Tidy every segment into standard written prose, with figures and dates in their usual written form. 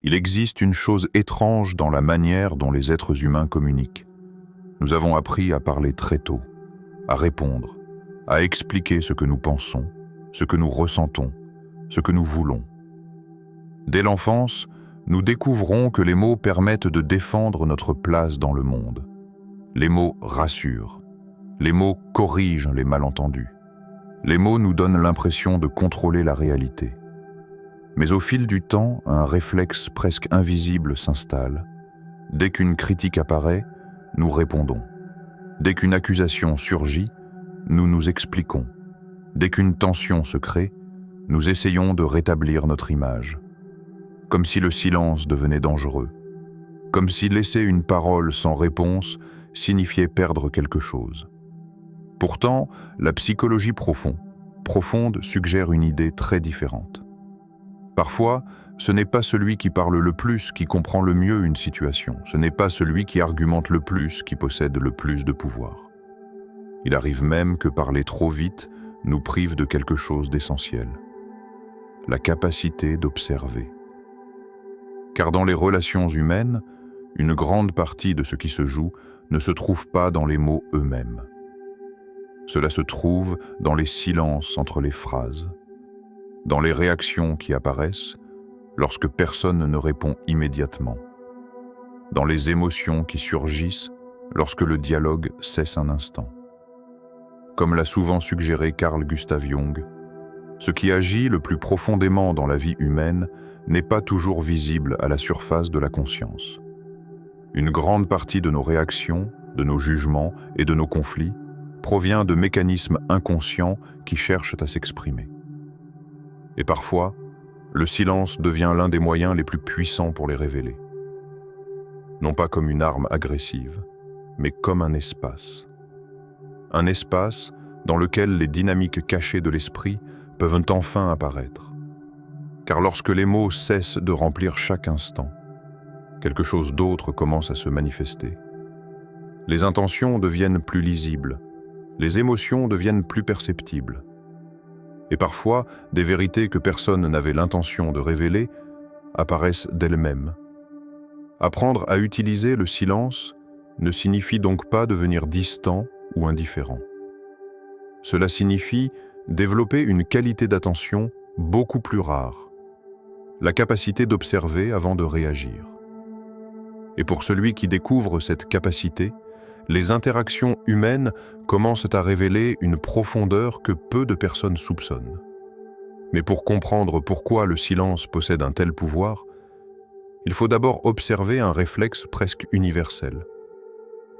Il existe une chose étrange dans la manière dont les êtres humains communiquent. Nous avons appris à parler très tôt, à répondre, à expliquer ce que nous pensons, ce que nous ressentons, ce que nous voulons. Dès l'enfance, nous découvrons que les mots permettent de défendre notre place dans le monde. Les mots rassurent. Les mots corrigent les malentendus. Les mots nous donnent l'impression de contrôler la réalité. Mais au fil du temps, un réflexe presque invisible s'installe. Dès qu'une critique apparaît, nous répondons. Dès qu'une accusation surgit, nous nous expliquons. Dès qu'une tension se crée, nous essayons de rétablir notre image. Comme si le silence devenait dangereux. Comme si laisser une parole sans réponse signifiait perdre quelque chose. Pourtant, la psychologie profonde suggère une idée très différente. Parfois, ce n'est pas celui qui parle le plus qui comprend le mieux une situation. Ce n'est pas celui qui argumente le plus qui possède le plus de pouvoir. Il arrive même que parler trop vite nous prive de quelque chose d'essentiel. La capacité d'observer. Car dans les relations humaines, une grande partie de ce qui se joue ne se trouve pas dans les mots eux-mêmes. Cela se trouve dans les silences entre les phrases, dans les réactions qui apparaissent lorsque personne ne répond immédiatement, dans les émotions qui surgissent lorsque le dialogue cesse un instant. Comme l'a souvent suggéré Carl Gustav Jung, ce qui agit le plus profondément dans la vie humaine n'est pas toujours visible à la surface de la conscience. Une grande partie de nos réactions, de nos jugements et de nos conflits provient de mécanismes inconscients qui cherchent à s'exprimer. Et parfois, le silence devient l'un des moyens les plus puissants pour les révéler. Non pas comme une arme agressive, mais comme un espace. Un espace dans lequel les dynamiques cachées de l'esprit peuvent enfin apparaître. Car lorsque les mots cessent de remplir chaque instant, quelque chose d'autre commence à se manifester. Les intentions deviennent plus lisibles, les émotions deviennent plus perceptibles. Et parfois, des vérités que personne n'avait l'intention de révéler apparaissent d'elles-mêmes. Apprendre à utiliser le silence ne signifie donc pas devenir distant ou indifférent. Cela signifie développer une qualité d'attention beaucoup plus rare, la capacité d'observer avant de réagir. Et pour celui qui découvre cette capacité, les interactions humaines commencent à révéler une profondeur que peu de personnes soupçonnent. Mais pour comprendre pourquoi le silence possède un tel pouvoir, il faut d'abord observer un réflexe presque universel.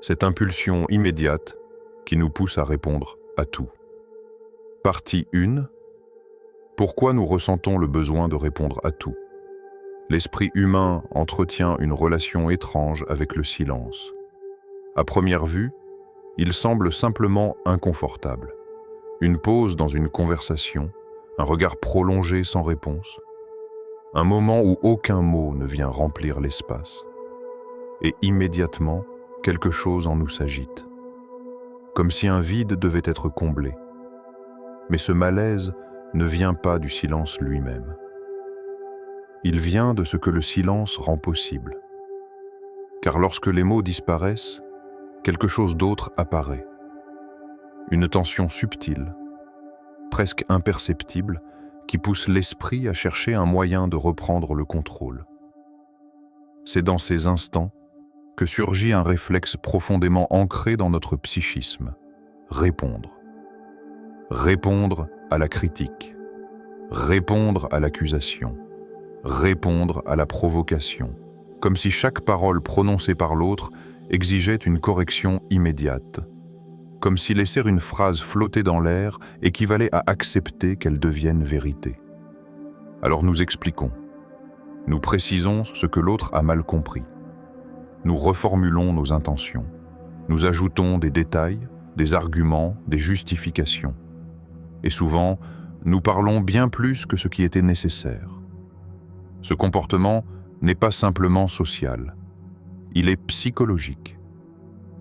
Cette impulsion immédiate qui nous pousse à répondre à tout. Partie 1. Pourquoi nous ressentons le besoin de répondre à tout? L'esprit humain entretient une relation étrange avec le silence. À première vue, il semble simplement inconfortable. Une pause dans une conversation, un regard prolongé sans réponse, un moment où aucun mot ne vient remplir l'espace. Et immédiatement, quelque chose en nous s'agite, comme si un vide devait être comblé. Mais ce malaise ne vient pas du silence lui-même. Il vient de ce que le silence rend possible. Car lorsque les mots disparaissent, quelque chose d'autre apparaît. Une tension subtile, presque imperceptible, qui pousse l'esprit à chercher un moyen de reprendre le contrôle. C'est dans ces instants que surgit un réflexe profondément ancré dans notre psychisme. Répondre. Répondre à la critique. Répondre à l'accusation. Répondre à la provocation. Comme si chaque parole prononcée par l'autre exigeait une correction immédiate. Comme si laisser une phrase flotter dans l'air équivalait à accepter qu'elle devienne vérité. Alors nous expliquons. Nous précisons ce que l'autre a mal compris. Nous reformulons nos intentions. Nous ajoutons des détails, des arguments, des justifications. Et souvent, nous parlons bien plus que ce qui était nécessaire. Ce comportement n'est pas simplement social. Il est psychologique.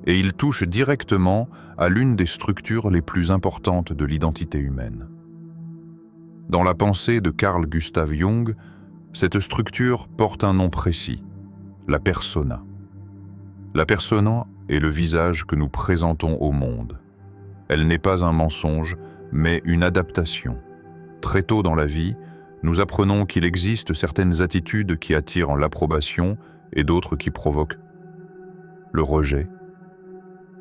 Et il touche directement à l'une des structures les plus importantes de l'identité humaine. Dans la pensée de Carl Gustav Jung, Cette structure porte un nom précis, la persona. La persona est le visage que nous présentons au monde. Elle n'est pas un mensonge, mais une adaptation. Très tôt dans la vie, nous apprenons qu'il existe certaines attitudes qui attirent l'approbation et d'autres qui provoquent le rejet.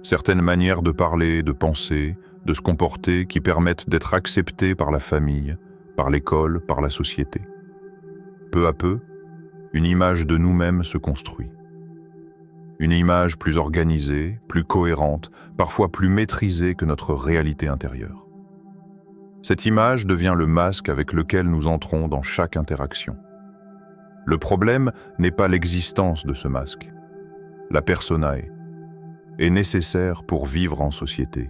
Certaines manières de parler, de penser, de se comporter qui permettent d'être acceptées par la famille, par l'école, par la société. Peu à peu, une image de nous-mêmes se construit. Une image plus organisée, plus cohérente, parfois plus maîtrisée que notre réalité intérieure. Cette image devient le masque avec lequel nous entrons dans chaque interaction. Le problème n'est pas l'existence de ce masque. La personae est nécessaire pour vivre en société.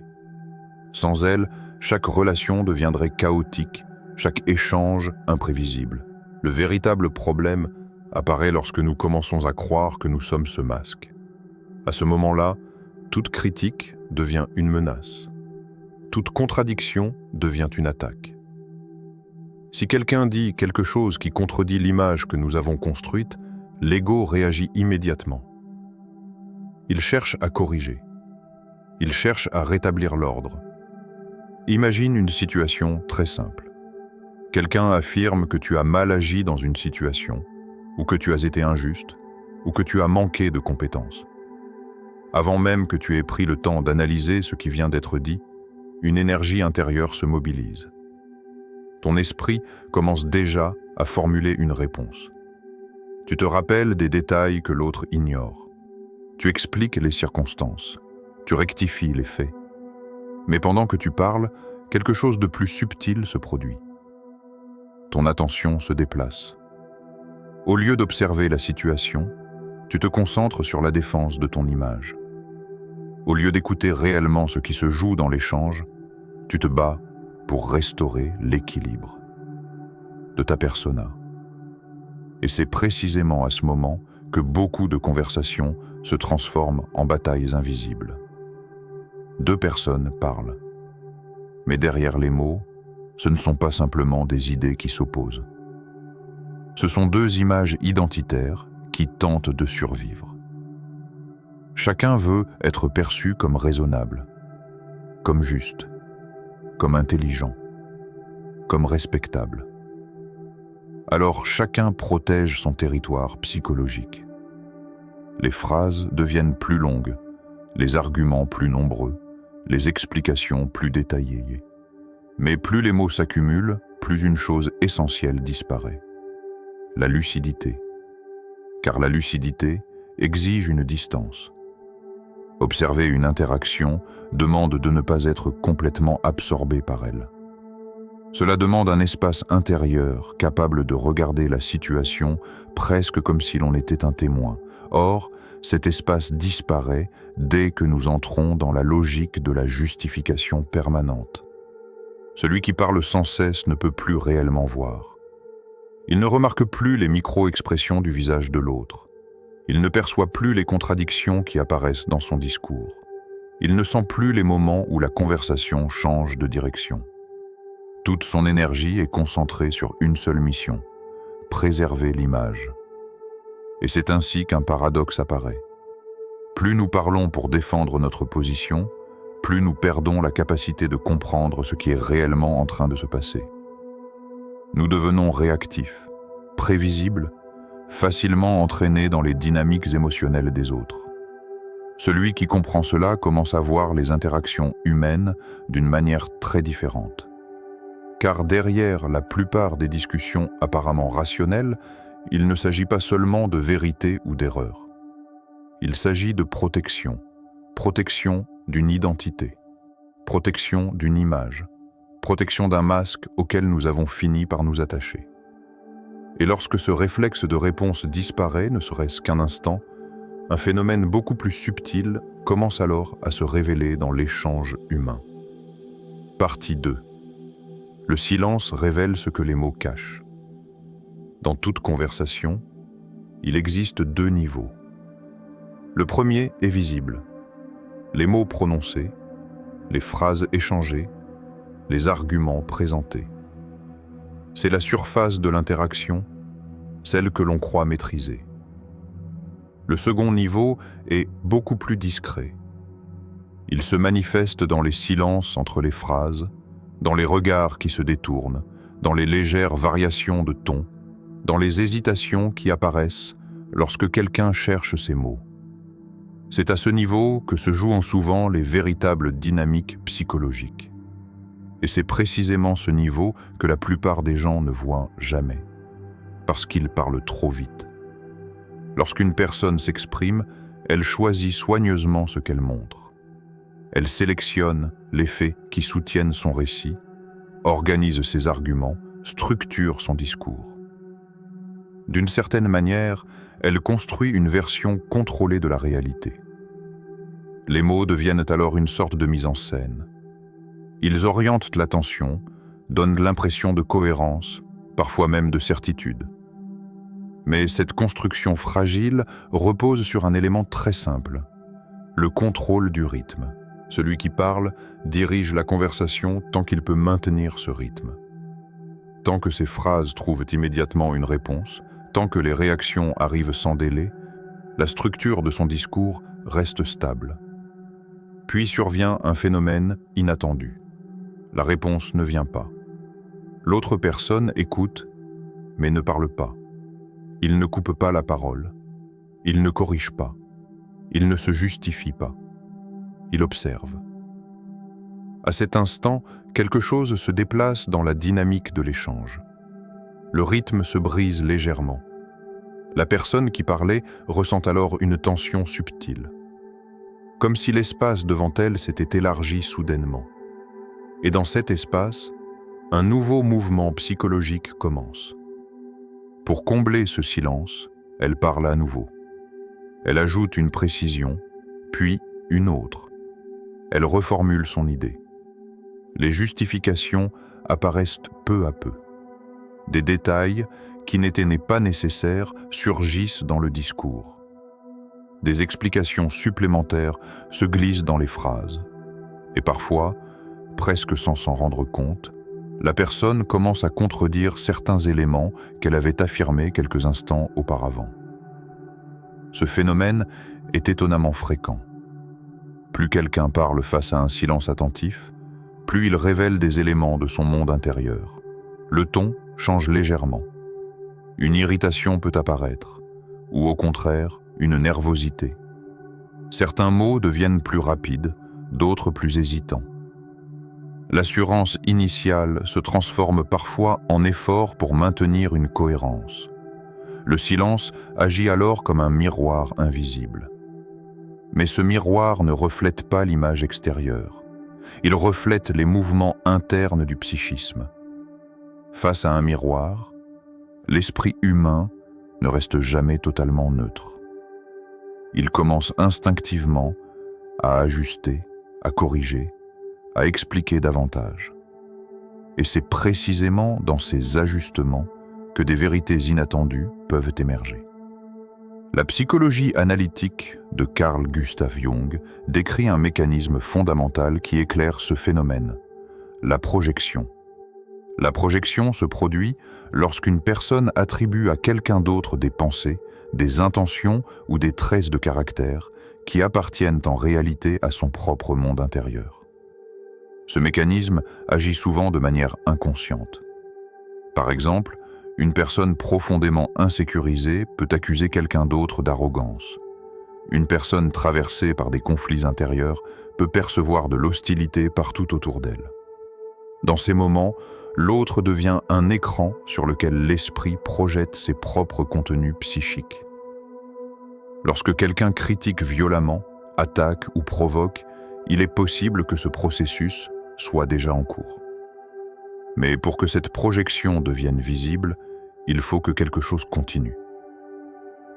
Sans elle, chaque relation deviendrait chaotique, chaque échange imprévisible. Le véritable problème apparaît lorsque nous commençons à croire que nous sommes ce masque. À ce moment-là, toute critique devient une menace. Toute contradiction devient une attaque. Si quelqu'un dit quelque chose qui contredit l'image que nous avons construite, l'ego réagit immédiatement. Il cherche à corriger. Il cherche à rétablir l'ordre. Imagine une situation très simple. Quelqu'un affirme que tu as mal agi dans une situation, ou que tu as été injuste, ou que tu as manqué de compétences. Avant même que tu aies pris le temps d'analyser ce qui vient d'être dit, une énergie intérieure se mobilise. Ton esprit commence déjà à formuler une réponse. Tu te rappelles des détails que l'autre ignore. Tu expliques les circonstances. Tu rectifies les faits. Mais pendant que tu parles, quelque chose de plus subtil se produit. Ton attention se déplace. Au lieu d'observer la situation, tu te concentres sur la défense de ton image. Au lieu d'écouter réellement ce qui se joue dans l'échange, tu te bats pour restaurer l'équilibre de ta persona. Et c'est précisément à ce moment que beaucoup de conversations se transforment en batailles invisibles. Deux personnes parlent, mais derrière les mots, ce ne sont pas simplement des idées qui s'opposent. Ce sont deux images identitaires qui tentent de survivre. Chacun veut être perçu comme raisonnable, comme juste, comme intelligent, comme respectable. Alors chacun protège son territoire psychologique. Les phrases deviennent plus longues, les arguments plus nombreux, les explications plus détaillées. Mais plus les mots s'accumulent, plus une chose essentielle disparaît. La lucidité. Car la lucidité exige une distance. Observer une interaction demande de ne pas être complètement absorbé par elle. Cela demande un espace intérieur capable de regarder la situation presque comme si l'on était un témoin. Or, cet espace disparaît dès que nous entrons dans la logique de la justification permanente. Celui qui parle sans cesse ne peut plus réellement voir. Il ne remarque plus les micro-expressions du visage de l'autre. Il ne perçoit plus les contradictions qui apparaissent dans son discours. Il ne sent plus les moments où la conversation change de direction. Toute son énergie est concentrée sur une seule mission, préserver l'image. Et c'est ainsi qu'un paradoxe apparaît. Plus nous parlons pour défendre notre position, plus nous perdons la capacité de comprendre ce qui est réellement en train de se passer. Nous devenons réactifs, prévisibles, facilement entraînés dans les dynamiques émotionnelles des autres. Celui qui comprend cela commence à voir les interactions humaines d'une manière très différente. Car derrière la plupart des discussions apparemment rationnelles, il ne s'agit pas seulement de vérité ou d'erreur. Il s'agit de protection, protection d'une identité, protection d'une image, protection d'un masque auquel nous avons fini par nous attacher. Et lorsque ce réflexe de réponse disparaît, ne serait-ce qu'un instant, un phénomène beaucoup plus subtil commence alors à se révéler dans l'échange humain. Partie 2. Le silence révèle ce que les mots cachent. Dans toute conversation, il existe deux niveaux. Le premier est visible. Les mots prononcés, les phrases échangées, les arguments présentés. C'est la surface de l'interaction, celle que l'on croit maîtriser. Le second niveau est beaucoup plus discret. Il se manifeste dans les silences entre les phrases, dans les regards qui se détournent, dans les légères variations de ton, dans les hésitations qui apparaissent lorsque quelqu'un cherche ses mots. C'est à ce niveau que se jouent souvent les véritables dynamiques psychologiques. Et c'est précisément ce niveau que la plupart des gens ne voient jamais, parce qu'ils parlent trop vite. Lorsqu'une personne s'exprime, elle choisit soigneusement ce qu'elle montre. Elle sélectionne les faits qui soutiennent son récit, organise ses arguments, structure son discours. D'une certaine manière, elle construit une version contrôlée de la réalité. Les mots deviennent alors une sorte de mise en scène. Ils orientent l'attention, donnent l'impression de cohérence, parfois même de certitude. Mais cette construction fragile repose sur un élément très simple, le contrôle du rythme. Celui qui parle dirige la conversation tant qu'il peut maintenir ce rythme. Tant que ses phrases trouvent immédiatement une réponse, tant que les réactions arrivent sans délai, la structure de son discours reste stable. Puis survient un phénomène inattendu. La réponse ne vient pas. L'autre personne écoute, mais ne parle pas. Il ne coupe pas la parole. Il ne corrige pas. Il ne se justifie pas. Il observe. À cet instant, quelque chose se déplace dans la dynamique de l'échange. Le rythme se brise légèrement. La personne qui parlait ressent alors une tension subtile. Comme si l'espace devant elle s'était élargi soudainement. Et dans cet espace, un nouveau mouvement psychologique commence. Pour combler ce silence, elle parle à nouveau. Elle ajoute une précision, puis une autre. Elle reformule son idée. Les justifications apparaissent peu à peu. Des détails qui n'étaient pas nécessaires surgissent dans le discours. Des explications supplémentaires se glissent dans les phrases. Et parfois, presque sans s'en rendre compte, la personne commence à contredire certains éléments qu'elle avait affirmés quelques instants auparavant. Ce phénomène est étonnamment fréquent. Plus quelqu'un parle face à un silence attentif, plus il révèle des éléments de son monde intérieur. Le ton change légèrement. Une irritation peut apparaître, ou au contraire, une nervosité. Certains mots deviennent plus rapides, d'autres plus hésitants. L'assurance initiale se transforme parfois en effort pour maintenir une cohérence. Le silence agit alors comme un miroir invisible. Mais ce miroir ne reflète pas l'image extérieure. Il reflète les mouvements internes du psychisme. Face à un miroir, l'esprit humain ne reste jamais totalement neutre. Il commence instinctivement à ajuster, à corriger, à expliquer davantage. Et c'est précisément dans ces ajustements que des vérités inattendues peuvent émerger. La psychologie analytique de Carl Gustav Jung décrit un mécanisme fondamental qui éclaire ce phénomène, la projection. La projection se produit lorsqu'une personne attribue à quelqu'un d'autre des pensées, des intentions ou des traits de caractère qui appartiennent en réalité à son propre monde intérieur. Ce mécanisme agit souvent de manière inconsciente. Par exemple, une personne profondément insécurisée peut accuser quelqu'un d'autre d'arrogance. Une personne traversée par des conflits intérieurs peut percevoir de l'hostilité partout autour d'elle. Dans ces moments, l'autre devient un écran sur lequel l'esprit projette ses propres contenus psychiques. Lorsque quelqu'un critique violemment, attaque ou provoque, il est possible que ce processus soit déjà en cours. Mais pour que cette projection devienne visible, il faut que quelque chose continue.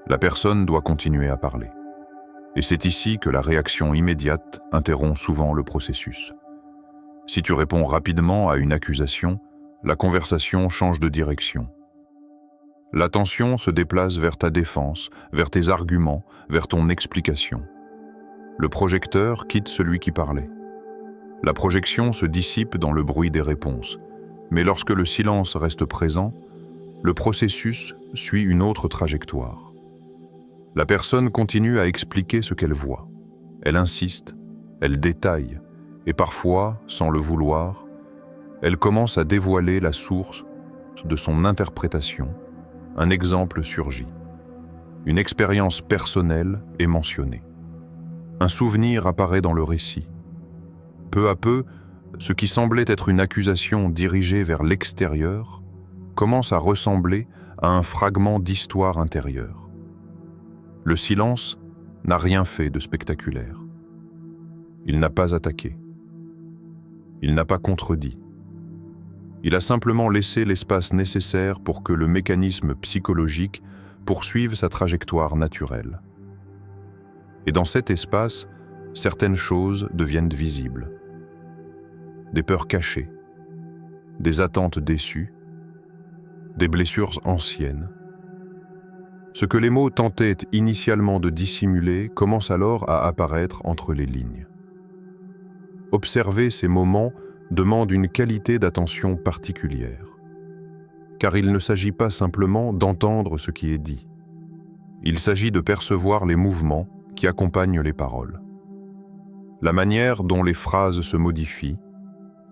La personne doit continuer à parler. Et c'est ici que la réaction immédiate interrompt souvent le processus. Si tu réponds rapidement à une accusation, la conversation change de direction. L'attention se déplace vers ta défense, vers tes arguments, vers ton explication. Le projecteur quitte celui qui parlait. La projection se dissipe dans le bruit des réponses. Mais lorsque le silence reste présent, Le processus suit une autre trajectoire. La personne continue à expliquer ce qu'elle voit. Elle insiste, elle détaille, et parfois, sans le vouloir, elle commence à dévoiler la source de son interprétation. Un exemple surgit. Une expérience personnelle est mentionnée. Un souvenir apparaît dans le récit. Peu à peu, ce qui semblait être une accusation dirigée vers l'extérieur commence à ressembler à un fragment d'histoire intérieure. Le silence n'a rien fait de spectaculaire. Il n'a pas attaqué. Il n'a pas contredit. Il a simplement laissé l'espace nécessaire pour que le mécanisme psychologique poursuive sa trajectoire naturelle. Et dans cet espace, certaines choses deviennent visibles. Des peurs cachées, des attentes déçues, des blessures anciennes. Ce que les mots tentaient initialement de dissimuler commence alors à apparaître entre les lignes. Observer ces moments demande une qualité d'attention particulière, car il ne s'agit pas simplement d'entendre ce qui est dit. Il s'agit de percevoir les mouvements qui accompagnent les paroles. La manière dont les phrases se modifient,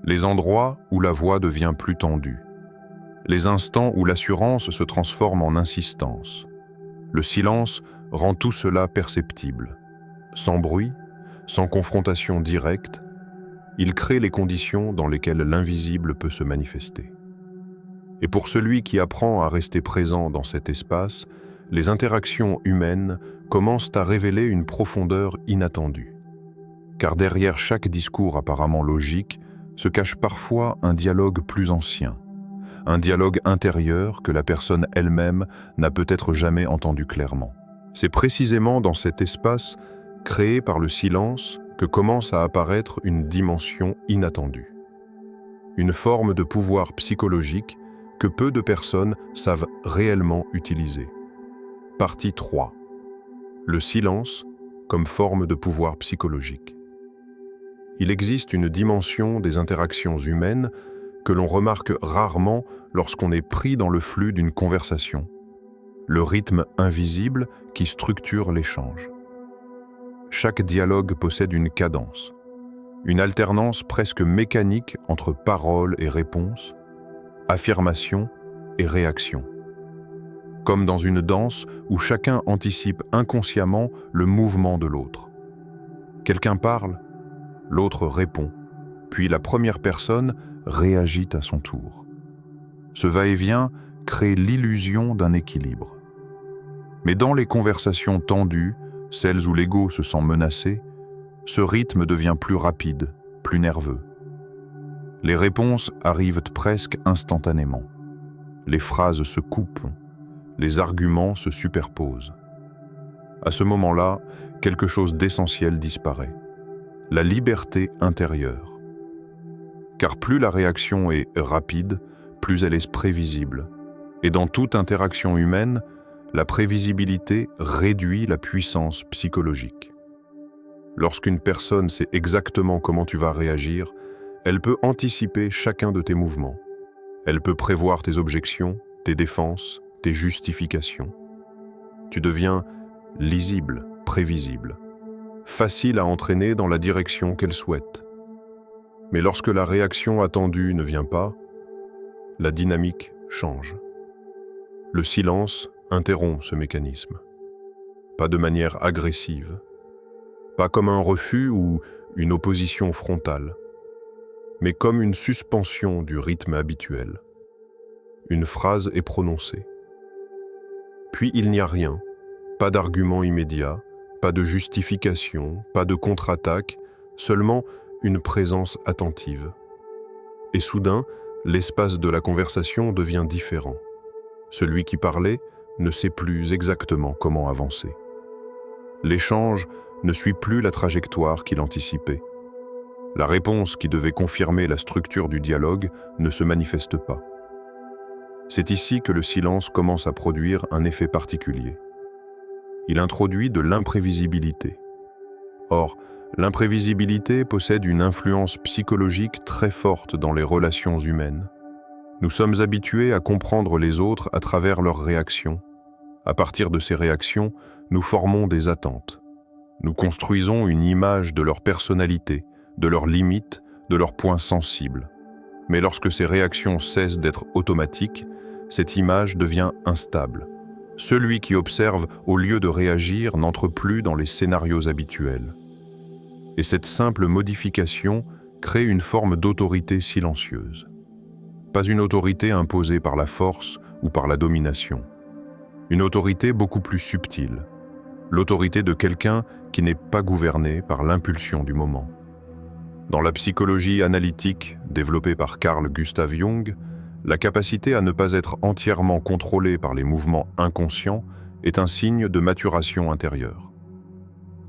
les endroits où la voix devient plus tendue, les instants où l'assurance se transforme en insistance. Le silence rend tout cela perceptible. Sans bruit, sans confrontation directe, il crée les conditions dans lesquelles l'invisible peut se manifester. Et pour celui qui apprend à rester présent dans cet espace, les interactions humaines commencent à révéler une profondeur inattendue. Car derrière chaque discours apparemment logique se cache parfois un dialogue plus ancien, un dialogue intérieur que la personne elle-même n'a peut-être jamais entendu clairement. C'est précisément dans cet espace, créé par le silence, que commence à apparaître une dimension inattendue. Une forme de pouvoir psychologique que peu de personnes savent réellement utiliser. Partie 3. Le silence comme forme de pouvoir psychologique. Il existe une dimension des interactions humaines que l'on remarque rarement lorsqu'on est pris dans le flux d'une conversation, le rythme invisible qui structure l'échange. Chaque dialogue possède une cadence, une alternance presque mécanique entre paroles et réponses, affirmation et réaction. Comme dans une danse où chacun anticipe inconsciemment le mouvement de l'autre. Quelqu'un parle, l'autre répond, puis la première personne réagit à son tour. Ce va-et-vient crée l'illusion d'un équilibre. Mais dans les conversations tendues, celles où l'ego se sent menacé, ce rythme devient plus rapide, plus nerveux. Les réponses arrivent presque instantanément. Les phrases se coupent, les arguments se superposent. À ce moment-là, quelque chose d'essentiel disparaît. La liberté intérieure. Car plus la réaction est rapide, plus elle est prévisible. Et dans toute interaction humaine, la prévisibilité réduit la puissance psychologique. Lorsqu'une personne sait exactement comment tu vas réagir, elle peut anticiper chacun de tes mouvements. Elle peut prévoir tes objections, tes défenses, tes justifications. Tu deviens lisible, prévisible, facile à entraîner dans la direction qu'elle souhaite. Mais lorsque la réaction attendue ne vient pas, la dynamique change. Le silence interrompt ce mécanisme. Pas de manière agressive, pas comme un refus ou une opposition frontale, mais comme une suspension du rythme habituel. Une phrase est prononcée. Puis il n'y a rien, pas d'argument immédiat, pas de justification, pas de contre-attaque, seulement une présence attentive. Et soudain, l'espace de la conversation devient différent. Celui qui parlait ne sait plus exactement comment avancer. L'échange ne suit plus la trajectoire qu'il anticipait. La réponse qui devait confirmer la structure du dialogue ne se manifeste pas. C'est ici que le silence commence à produire un effet particulier. Il introduit de l'imprévisibilité. Or, l'imprévisibilité possède une influence psychologique très forte dans les relations humaines. Nous sommes habitués à comprendre les autres à travers leurs réactions. À partir de ces réactions, nous formons des attentes. Nous construisons une image de leur personnalité, de leurs limites, de leurs points sensibles. Mais lorsque ces réactions cessent d'être automatiques, cette image devient instable. Celui qui observe, au lieu de réagir, n'entre plus dans les scénarios habituels. Et cette simple modification crée une forme d'autorité silencieuse. Pas une autorité imposée par la force ou par la domination. Une autorité beaucoup plus subtile. L'autorité de quelqu'un qui n'est pas gouverné par l'impulsion du moment. Dans la psychologie analytique développée par Carl Gustav Jung, la capacité à ne pas être entièrement contrôlée par les mouvements inconscients est un signe de maturation intérieure.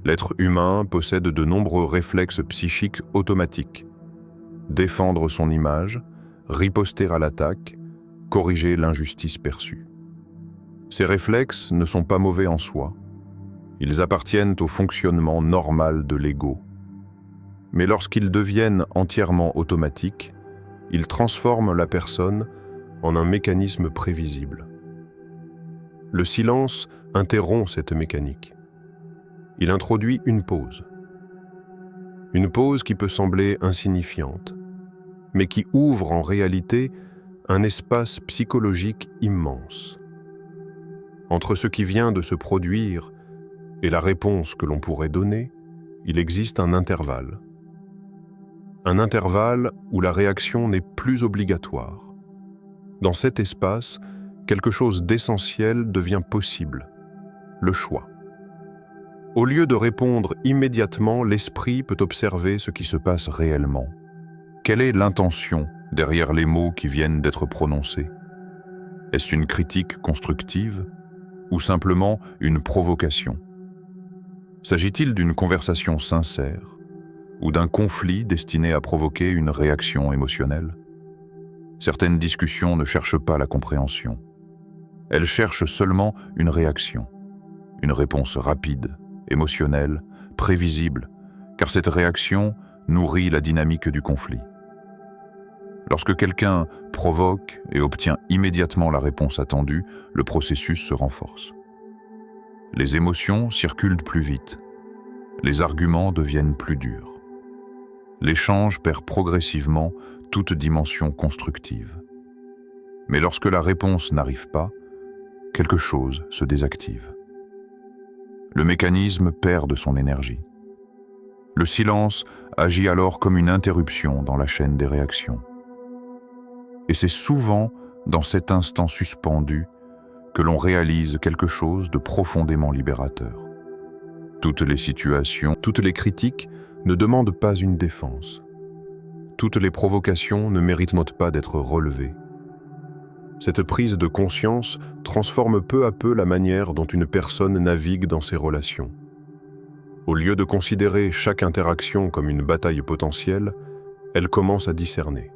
L'être humain possède de nombreux réflexes psychiques automatiques. Défendre son image, riposter à l'attaque, corriger l'injustice perçue. Ces réflexes ne sont pas mauvais en soi. Ils appartiennent au fonctionnement normal de l'ego. Mais lorsqu'ils deviennent entièrement automatiques, ils transforment la personne en un mécanisme prévisible. Le silence interrompt cette mécanique. Il introduit une pause. Une pause qui peut sembler insignifiante, mais qui ouvre en réalité un espace psychologique immense. Entre ce qui vient de se produire et la réponse que l'on pourrait donner, il existe un intervalle. Un intervalle où la réaction n'est plus obligatoire. Dans cet espace, quelque chose d'essentiel devient possible, le choix. Au lieu de répondre immédiatement, l'esprit peut observer ce qui se passe réellement. Quelle est l'intention derrière les mots qui viennent d'être prononcés? Est-ce une critique constructive ou simplement une provocation? S'agit-il d'une conversation sincère ou d'un conflit destiné à provoquer une réaction émotionnelle? Certaines discussions ne cherchent pas la compréhension. Elles cherchent seulement une réaction, une réponse rapide, émotionnelle, prévisible, car cette réaction nourrit la dynamique du conflit. Lorsque quelqu'un provoque et obtient immédiatement la réponse attendue, le processus se renforce. Les émotions circulent plus vite. Les arguments deviennent plus durs. L'échange perd progressivement toute dimension constructive. Mais lorsque la réponse n'arrive pas, quelque chose se désactive. Le mécanisme perd de son énergie. Le silence agit alors comme une interruption dans la chaîne des réactions. Et c'est souvent dans cet instant suspendu que l'on réalise quelque chose de profondément libérateur. Toutes les situations, toutes les critiques ne demandent pas une défense. Toutes les provocations ne méritent pas d'être relevées. Cette prise de conscience transforme peu à peu la manière dont une personne navigue dans ses relations. Au lieu de considérer chaque interaction comme une bataille potentielle, elle commence à discerner.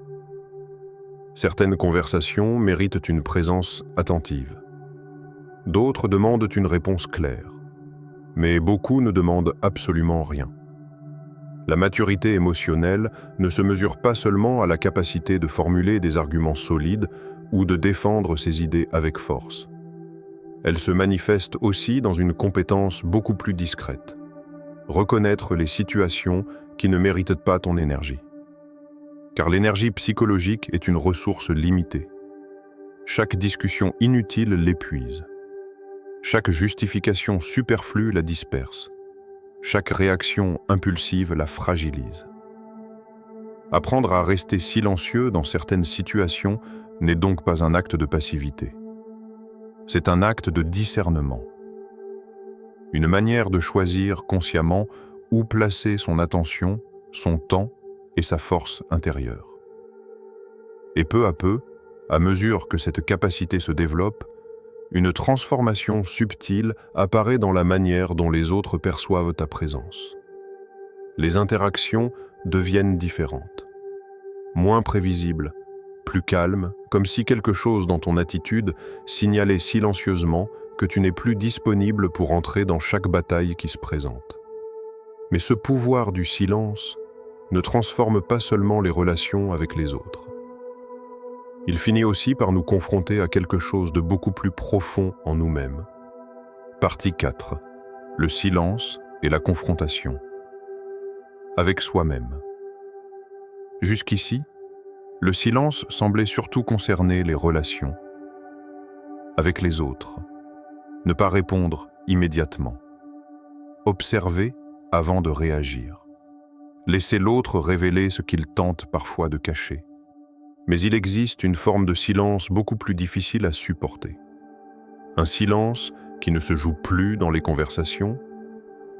Certaines conversations méritent une présence attentive. D'autres demandent une réponse claire. Mais beaucoup ne demandent absolument rien. La maturité émotionnelle ne se mesure pas seulement à la capacité de formuler des arguments solides ou de défendre ses idées avec force. Elle se manifeste aussi dans une compétence beaucoup plus discrète. Reconnaître les situations qui ne méritent pas ton énergie. Car l'énergie psychologique est une ressource limitée. Chaque discussion inutile l'épuise. Chaque justification superflue la disperse. Chaque réaction impulsive la fragilise. Apprendre à rester silencieux dans certaines situations n'est donc pas un acte de passivité. C'est un acte de discernement. Une manière de choisir consciemment où placer son attention, son temps et sa force intérieure. Et peu à peu, à mesure que cette capacité se développe, une transformation subtile apparaît dans la manière dont les autres perçoivent ta présence. Les interactions deviennent différentes, moins prévisibles, plus calmes, comme si quelque chose dans ton attitude signalait silencieusement que tu n'es plus disponible pour entrer dans chaque bataille qui se présente. Mais ce pouvoir du silence ne transforme pas seulement les relations avec les autres. Il finit aussi par nous confronter à quelque chose de beaucoup plus profond en nous-mêmes. Partie 4. Le silence et la confrontation. Avec soi-même. Jusqu'ici, le silence semblait surtout concerner les relations avec les autres. Ne pas répondre immédiatement. Observer avant de réagir. Laisser l'autre révéler ce qu'il tente parfois de cacher. Mais il existe une forme de silence beaucoup plus difficile à supporter. Un silence qui ne se joue plus dans les conversations,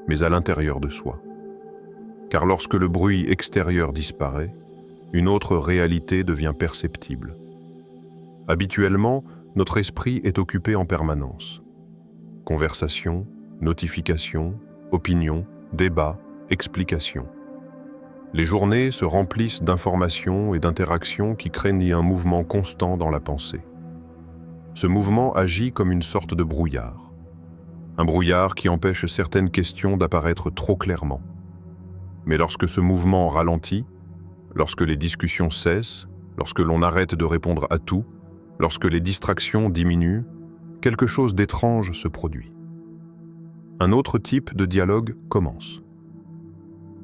mais à l'intérieur de soi. Car lorsque le bruit extérieur disparaît, une autre réalité devient perceptible. Habituellement, notre esprit est occupé en permanence. Conversations, notifications, opinions, débats, explications. Les journées se remplissent d'informations et d'interactions qui craignent un mouvement constant dans la pensée. Ce mouvement agit comme une sorte de brouillard. Un brouillard qui empêche certaines questions d'apparaître trop clairement. Mais lorsque ce mouvement ralentit, lorsque les discussions cessent, lorsque l'on arrête de répondre à tout, lorsque les distractions diminuent, quelque chose d'étrange se produit. Un autre type de dialogue commence.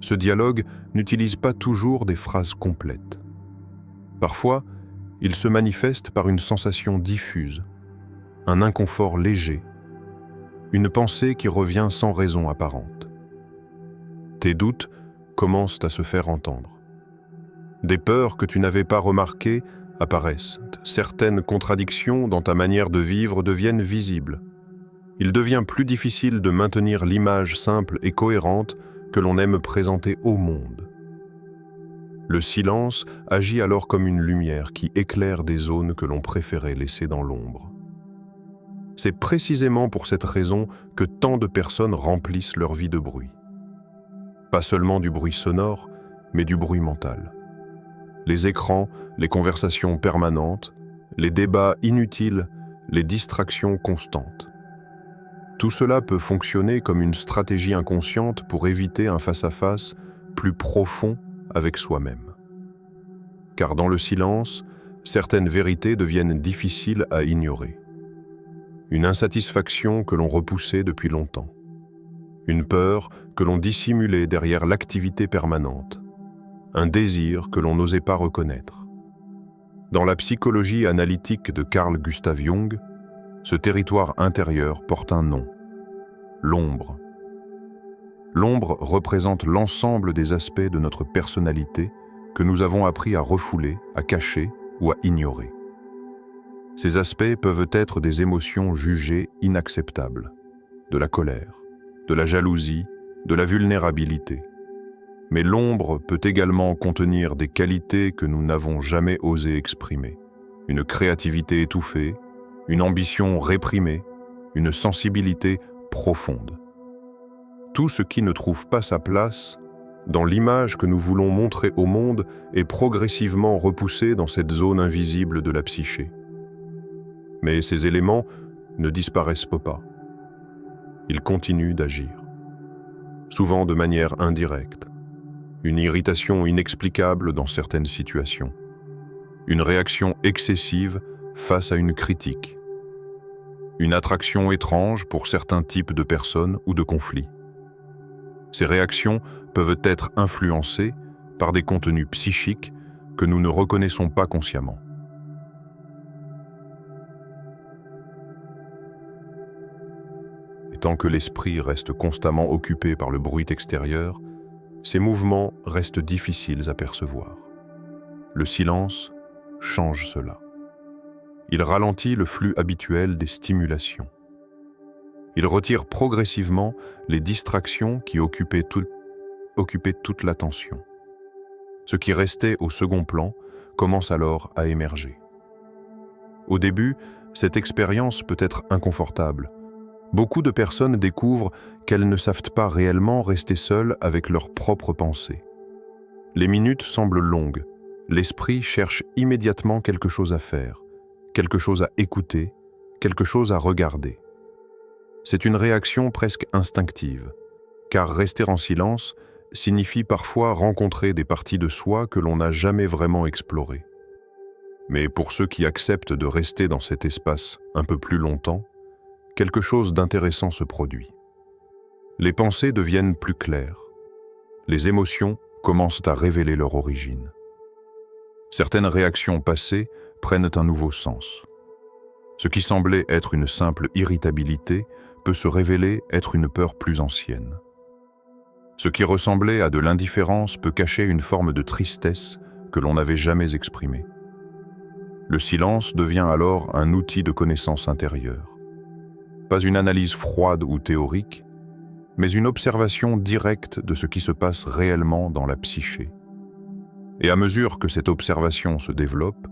Ce dialogue n'utilise pas toujours des phrases complètes. Parfois, il se manifeste par une sensation diffuse, un inconfort léger, une pensée qui revient sans raison apparente. Tes doutes commencent à se faire entendre. Des peurs que tu n'avais pas remarquées apparaissent. Certaines contradictions dans ta manière de vivre deviennent visibles. Il devient plus difficile de maintenir l'image simple et cohérente que l'on aime présenter au monde. Le silence agit alors comme une lumière qui éclaire des zones que l'on préférait laisser dans l'ombre. C'est précisément pour cette raison que tant de personnes remplissent leur vie de bruit. Pas seulement du bruit sonore, mais du bruit mental. Les écrans, les conversations permanentes, les débats inutiles, les distractions constantes. Tout cela peut fonctionner comme une stratégie inconsciente pour éviter un face-à-face plus profond avec soi-même. Car dans le silence, certaines vérités deviennent difficiles à ignorer. Une insatisfaction que l'on repoussait depuis longtemps. Une peur que l'on dissimulait derrière l'activité permanente. Un désir que l'on n'osait pas reconnaître. Dans la psychologie analytique de Carl Gustav Jung, ce territoire intérieur porte un nom, l'ombre. L'ombre représente l'ensemble des aspects de notre personnalité que nous avons appris à refouler, à cacher ou à ignorer. Ces aspects peuvent être des émotions jugées inacceptables, de la colère, de la jalousie, de la vulnérabilité. Mais l'ombre peut également contenir des qualités que nous n'avons jamais osé exprimer. Une créativité étouffée, une ambition réprimée, une sensibilité profonde. Tout ce qui ne trouve pas sa place dans l'image que nous voulons montrer au monde est progressivement repoussé dans cette zone invisible de la psyché. Mais ces éléments ne disparaissent pas. Ils continuent d'agir, souvent de manière indirecte. Une irritation inexplicable dans certaines situations. Une réaction excessive face à une critique. Une attraction étrange pour certains types de personnes ou de conflits. Ces réactions peuvent être influencées par des contenus psychiques que nous ne reconnaissons pas consciemment. Et tant que l'esprit reste constamment occupé par le bruit extérieur, ces mouvements restent difficiles à percevoir. Le silence change cela. Il ralentit le flux habituel des stimulations. Il retire progressivement les distractions qui occupaient toute l'attention. Ce qui restait au second plan commence alors à émerger. Au début, cette expérience peut être inconfortable. Beaucoup de personnes découvrent qu'elles ne savent pas réellement rester seules avec leurs propres pensées. Les minutes semblent longues. L'esprit cherche immédiatement quelque chose à faire, quelque chose à écouter, quelque chose à regarder. C'est une réaction presque instinctive, car rester en silence signifie parfois rencontrer des parties de soi que l'on n'a jamais vraiment explorées. Mais pour ceux qui acceptent de rester dans cet espace un peu plus longtemps, quelque chose d'intéressant se produit. Les pensées deviennent plus claires. Les émotions commencent à révéler leur origine. Certaines réactions passées prennent un nouveau sens. Ce qui semblait être une simple irritabilité peut se révéler être une peur plus ancienne. Ce qui ressemblait à de l'indifférence peut cacher une forme de tristesse que l'on n'avait jamais exprimée. Le silence devient alors un outil de connaissance intérieure. Pas une analyse froide ou théorique, mais une observation directe de ce qui se passe réellement dans la psyché. Et à mesure que cette observation se développe,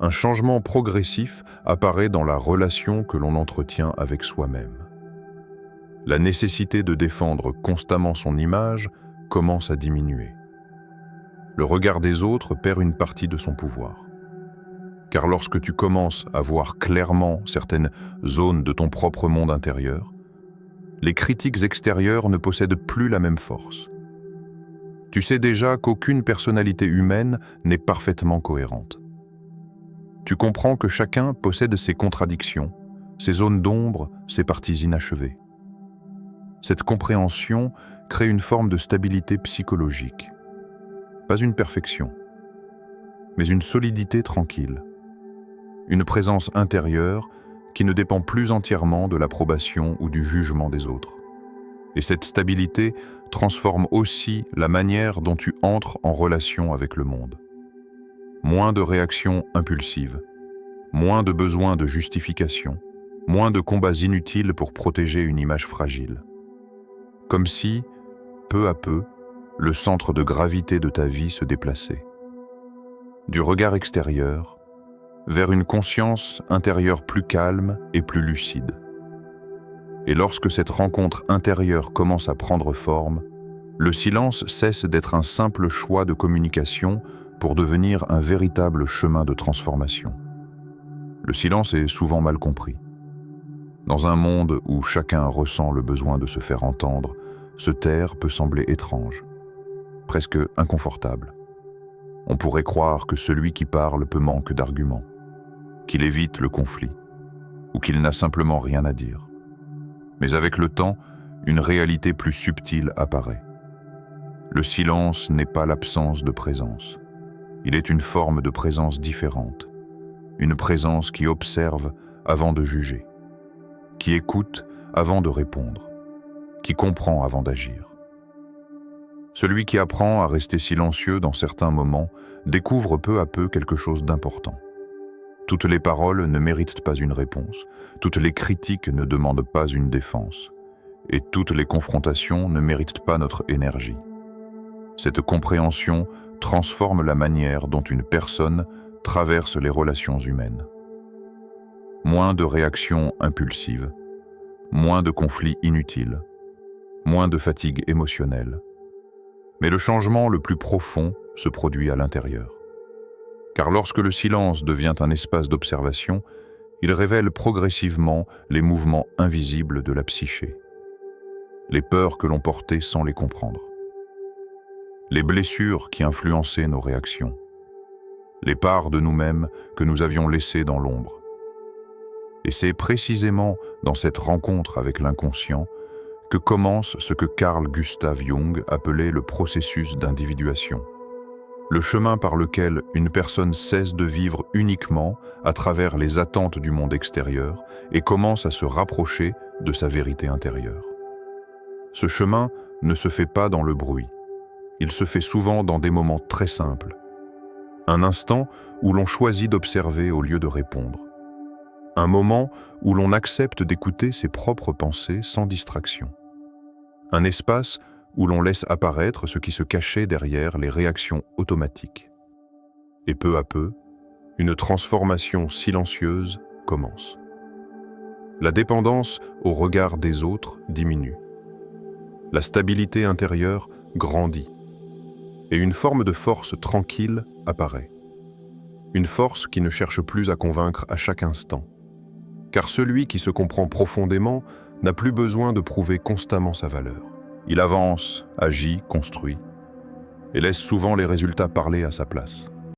un changement progressif apparaît dans la relation que l'on entretient avec soi-même. La nécessité de défendre constamment son image commence à diminuer. Le regard des autres perd une partie de son pouvoir. Car lorsque tu commences à voir clairement certaines zones de ton propre monde intérieur, les critiques extérieures ne possèdent plus la même force. Tu sais déjà qu'aucune personnalité humaine n'est parfaitement cohérente. Tu comprends que chacun possède ses contradictions, ses zones d'ombre, ses parties inachevées. Cette compréhension crée une forme de stabilité psychologique. Pas une perfection, mais une solidité tranquille. Une présence intérieure qui ne dépend plus entièrement de l'approbation ou du jugement des autres. Et cette stabilité transforme aussi la manière dont tu entres en relation avec le monde. Moins de réactions impulsives, moins de besoins de justification, moins de combats inutiles pour protéger une image fragile. Comme si, peu à peu, le centre de gravité de ta vie se déplaçait. Du regard extérieur, vers une conscience intérieure plus calme et plus lucide. Et lorsque cette rencontre intérieure commence à prendre forme, le silence cesse d'être un simple choix de communication pour devenir un véritable chemin de transformation. Le silence est souvent mal compris. Dans un monde où chacun ressent le besoin de se faire entendre, se taire peut sembler étrange, presque inconfortable. On pourrait croire que celui qui parle peut manquer d'arguments, qu'il évite le conflit, ou qu'il n'a simplement rien à dire. Mais avec le temps, une réalité plus subtile apparaît. Le silence n'est pas l'absence de présence. Il est une forme de présence différente, une présence qui observe avant de juger, qui écoute avant de répondre, qui comprend avant d'agir. Celui qui apprend à rester silencieux dans certains moments découvre peu à peu quelque chose d'important. Toutes les paroles ne méritent pas une réponse, toutes les critiques ne demandent pas une défense, et toutes les confrontations ne méritent pas notre énergie. Cette compréhension transforme la manière dont une personne traverse les relations humaines. Moins de réactions impulsives, moins de conflits inutiles, moins de fatigue émotionnelle. Mais le changement le plus profond se produit à l'intérieur. Car lorsque le silence devient un espace d'observation, il révèle progressivement les mouvements invisibles de la psyché, les peurs que l'on portait sans les comprendre, les blessures qui influençaient nos réactions, les parts de nous-mêmes que nous avions laissées dans l'ombre. Et c'est précisément dans cette rencontre avec l'inconscient que commence ce que Carl Gustav Jung appelait le processus d'individuation. Le chemin par lequel une personne cesse de vivre uniquement à travers les attentes du monde extérieur et commence à se rapprocher de sa vérité intérieure. Ce chemin ne se fait pas dans le bruit. Il se fait souvent dans des moments très simples. Un instant où l'on choisit d'observer au lieu de répondre. Un moment où l'on accepte d'écouter ses propres pensées sans distraction. Un espace où l'on laisse apparaître ce qui se cachait derrière les réactions automatiques. Et peu à peu, une transformation silencieuse commence. La dépendance au regard des autres diminue. La stabilité intérieure grandit. Et une forme de force tranquille apparaît. Une force qui ne cherche plus à convaincre à chaque instant. Car celui qui se comprend profondément n'a plus besoin de prouver constamment sa valeur. Il avance, agit, construit, et laisse souvent les résultats parler à sa place.